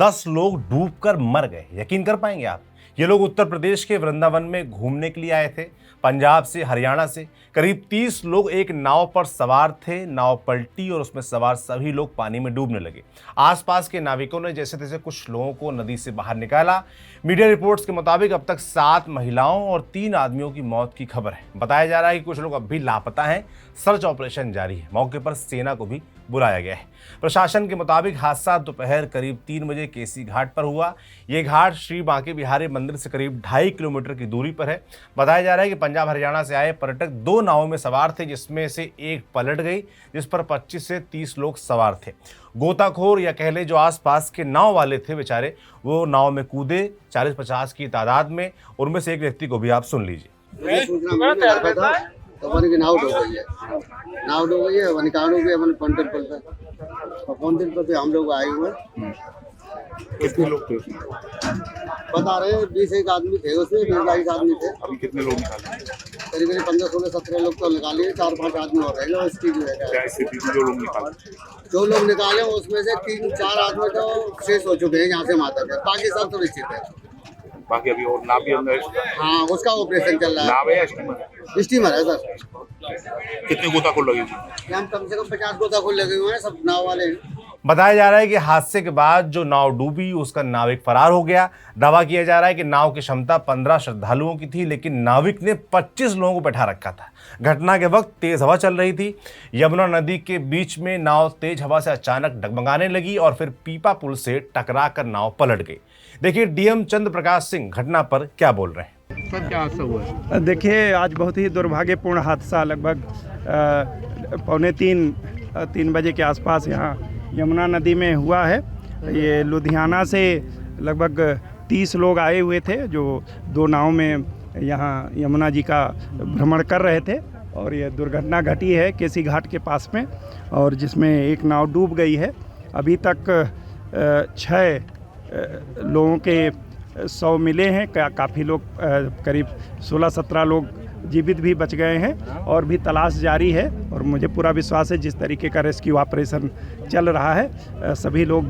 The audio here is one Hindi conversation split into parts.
10 लोग डूबकर मर गए। यकीन कर पाएंगे आप? ये लोग उत्तर प्रदेश के वृंदावन में घूमने के लिए आए थे। पंजाब से, हरियाणा से करीब 30 लोग एक नाव पर सवार थे। नाव पलटी और उसमें सवार सभी लोग पानी में डूबने लगे। आसपास के नाविकों ने जैसे तैसे कुछ लोगों को नदी से बाहर निकाला। मीडिया रिपोर्ट्स के मुताबिक अब तक 7 महिलाओं और 3 आदमियों की मौत की खबर है। बताया जा रहा है कि कुछ लोग अब भी लापता हैं। सर्च ऑपरेशन जारी है। मौके पर सेना को भी बुलाया गया है। प्रशासन के मुताबिक हादसा दोपहर करीब 3 बजे केसी घाट पर हुआ। ये घाट श्री बांके बिहारी मंदिर से करीब 2.5 किलोमीटर की दूरी पर है। बताया जा रहा है कि पंजाब हरियाणा से आए पर्यटक 2 नावों में सवार थे, जिसमें से एक पलट गई, जिस पर 25 से 30 लोग सवार थे। गोताखोर या कह ले जो आसपास के नाव वाले थे बेचारे, वो नाव में कूदे 40-50 की तादाद में। उनमें से एक व्यक्ति को भी आप सुन लीजिए। तो अपन की नाव डूब गई है। नाव डूब गई है, अपन कहाँ डूब गई? अपन पॉइंट पर और पॉइंट पर हम लोग आए हुए। कितने लोग थे उसमें? बता रहे हैं 20 आदमी थे उसमें, 22 आदमी थे। अभी कितने लोग निकाले? करीब 15-16-17 लोग तो निकाले, 4-5 आदमी और रहे इसकी जो है। क्या स्थिति थी जो लोग निकाले? जो लोग निकाले उसमें से 3-4 आदमी तो शेष हो चुके हैं यहाँ से माता के, बाकी सब तो निश्चित है। बाकी अभी और नाव भी अंदर? हाँ, उसका ऑपरेशन चल रहा है। नाव है या स्टीमर? स्टीमर है सर। कितने गोताखोर लगे थे? हम कम से कम 50 गोताखोर लगे हुए हैं, सब नाव वाले हैं। बताया जा रहा है कि हादसे के बाद जो नाव डूबी उसका नाविक फरार हो गया। दावा किया जा रहा है कि नाव की क्षमता 15 श्रद्धालुओं की थी, लेकिन नाविक ने 25 लोगों को बैठा रखा था। घटना के वक्त तेज हवा चल रही थी। यमुना नदी के बीच में नाव तेज हवा से अचानक डगमगाने लगी और फिर पीपा पुल से टकरा कर नाव पलट गई। देखिए डीएम चंद्र प्रकाश सिंह घटना पर क्या बोल रहे हैं। सर क्या हादसा हुआ है? देखिए, आज बहुत ही दुर्भाग्यपूर्ण हादसा लगभग 2:45-3 बजे के आसपास यहाँ यमुना नदी में हुआ है। ये लुधियाना से लगभग 30 लोग आए हुए थे, जो 2 नाव में यहाँ यमुना जी का भ्रमण कर रहे थे और ये दुर्घटना घटी है केसी घाट के पास में, और जिसमें एक नाव डूब गई है। अभी तक 6 लोगों के शव मिले हैं। काफ़ी लोग, करीब 16-17 लोग जीवित भी बच गए हैं और भी तलाश जारी है। और मुझे पूरा विश्वास है जिस तरीके का रेस्क्यू ऑपरेशन चल रहा है, सभी लोग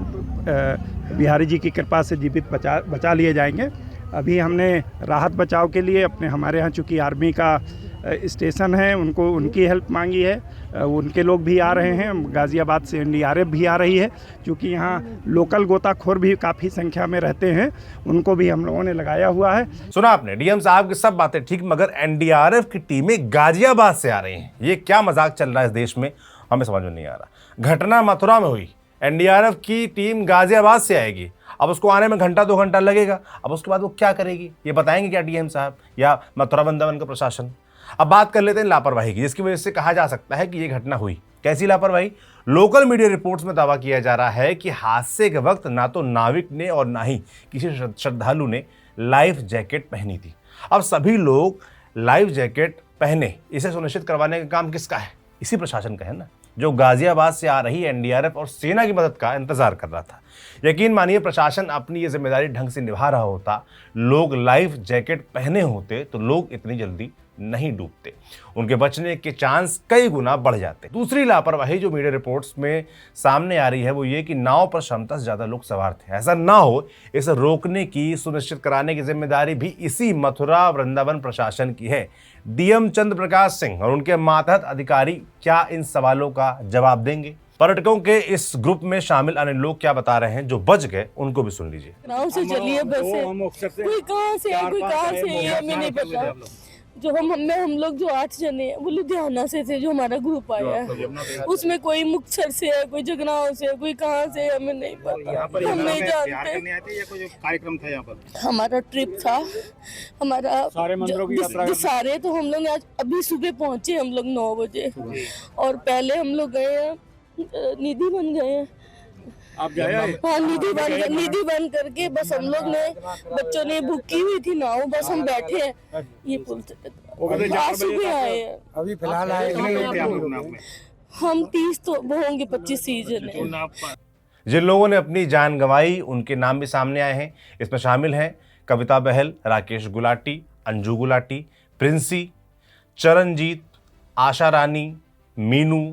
बिहारी जी की कृपा से जीवित बचा लिए जाएंगे। अभी हमने राहत बचाव के लिए हमारे यहाँ चूँकि आर्मी का स्टेशन है, उनकी हेल्प मांगी है। उनके लोग भी आ रहे हैं, गाज़ियाबाद से एनडीआरएफ भी आ रही है। क्योंकि यहाँ लोकल गोताखोर भी काफ़ी संख्या में रहते हैं, उनको भी हम लोगों ने लगाया हुआ है। सुना आपने, डीएम साहब की सब बातें ठीक, मगर एनडीआरएफ की टीमें गाजियाबाद से आ रही हैं। ये क्या मजाक चल रहा है इस देश में, हमें समझ में नहीं आ रहा। घटना मथुरा में हुई, एनडीआरएफ की टीम गाजियाबाद से आएगी। अब उसको आने में घंटा 2 घंटा लगेगा। अब उसके बाद वो क्या करेगी, ये बताएंगे क्या डीएम साहब या मथुरा वृंदावन का प्रशासन? अब बात कर लेते हैं लापरवाही की, जिसकी वजह से कहा जा सकता है कि ये घटना हुई। कैसी लापरवाही? लोकल मीडिया रिपोर्ट्स में दावा किया जा रहा है कि हादसे के वक्त ना तो नाविक ने और ना ही किसी श्रद्धालु ने लाइफ जैकेट पहनी थी। अब सभी लोग लाइफ जैकेट पहने, इसे सुनिश्चित करवाने का काम किसका है? इसी प्रशासन का है ना, जो गाजियाबाद से आ रही एनडीआरएफ और सेना की मदद का इंतजार कर रहा था। यकीन मानिए, प्रशासन अपनी ये जिम्मेदारी ढंग से निभा रहा होता, लोग लाइफ जैकेट पहने होते तो लोग इतनी जल्दी नहीं डूबते, उनके बचने के चांस कई गुना बढ़ जाते। दूसरी लापरवाही जो मीडिया रिपोर्ट्स में सामने आ रही है वो ये कि नाव पर क्षमता से ज्यादा लोग सवार थे। ऐसा ना हो, इसे रोकने की, सुनिश्चित कराने की जिम्मेदारी भी इसी मथुरा वृंदावन प्रशासन की है। डीएम चंद्र प्रकाश सिंह और उनके मातहत अधिकारी क्या इन सवालों का जवाब देंगे? पर्यटकों के इस ग्रुप में शामिल अन्य लोग क्या बता रहे हैं जो बच गए, उनको भी सुन लीजिए। गाँव से चलिए बस है, कोई कहाँ से है, कोई कहाँ से है, हमें नहीं पता। जो हम लोग जो 8 जने हैं वो लुधियाना से थे, जो हमारा ग्रुप आया है। उसमें कोई मुक्तसर से है, कोई जगनाओं से है, कोई कहाँ से है, हमें नहीं पता। हम नहीं जानते। या कोई कार्यक्रम था यहाँ पर? हमारा ट्रिप था, हमारा सारे मंदिरों की यात्रा। सारे तो हम लोग आज अभी सुबह पहुंचे, हम लोग 9 बजे, और पहले हम लोग गए हैं निधि बन गए हैं। आप गए? हाँ, निधि बंद करके बस हम लोग ने, बच्चों ने बुक की हुई थी नाव, बस हम बैठे हैं ये पुल आज सुबह आए हैं। अभी फिलहाल आए हम 30 तो होंगे, 25 जने। जिन लोगों ने अपनी जान गंवाई उनके नाम भी सामने आए हैं। इसमें शामिल हैं कविता बहल, राकेश गुलाटी, अंजू गुलाटी, प्रिंसी, चरणजीत, आशा रानी, मीनू,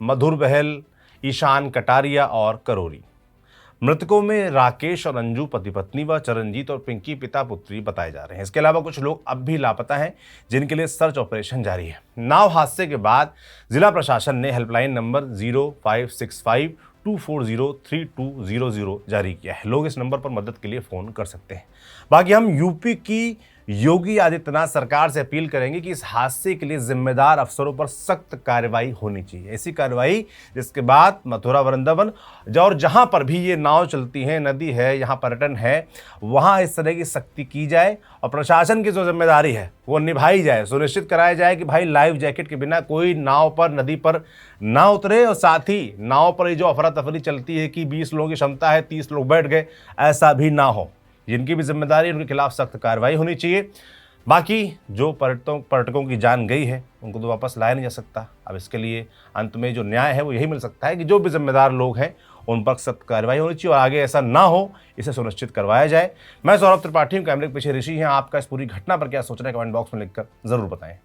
मधुर बहल, ईशान कटारिया और करोरी। मृतकों में राकेश और अंजू पति पत्नी व चरणजीत और पिंकी पिता पुत्री बताए जा रहे हैं। इसके अलावा कुछ लोग अब भी लापता हैं, जिनके लिए सर्च ऑपरेशन जारी है। नाव हादसे के बाद जिला प्रशासन ने हेल्पलाइन नंबर 0565240320 जारी किया है। लोग इस नंबर पर मदद के लिए फ़ोन कर सकते हैं। बाकी हम यूपी की योगी आदित्यनाथ सरकार से अपील करेंगे कि इस हादसे के लिए जिम्मेदार अफसरों पर सख्त कार्रवाई होनी चाहिए। ऐसी कार्रवाई जिसके बाद मथुरा वृंदावन और जहां पर भी ये नाव चलती हैं, नदी है, यहाँ पर्यटन है, वहां इस तरह की सख्ती की जाए और प्रशासन की जो जिम्मेदारी है वो निभाई जाए। सुनिश्चित कराया जाए कि भाई लाइफ जैकेट के बिना कोई नाव पर, नदी पर ना उतरे और साथ ही नाव पर ये जो अफरा तफरी चलती है कि 20 लोगों की क्षमता है, 30 लोग बैठ गए, ऐसा भी ना हो। जिनकी भी जिम्मेदारी है उनके खिलाफ सख्त कार्रवाई होनी चाहिए। बाकी जो पर्यटकों की जान गई है उनको तो वापस लाया नहीं जा सकता। अब इसके लिए अंत में जो न्याय है वो यही मिल सकता है कि जो भी जिम्मेदार लोग हैं उन पर सख्त कार्रवाई होनी चाहिए और आगे ऐसा ना हो इसे सुनिश्चित करवाया जाए। मैं सौरभ त्रिपाठी हूँ, कैमरे के पीछे ऋषि हैं। आपका इस पूरी घटना पर क्या सोचना है कमेंट बॉक्स में लिखकर ज़रूर बताएं।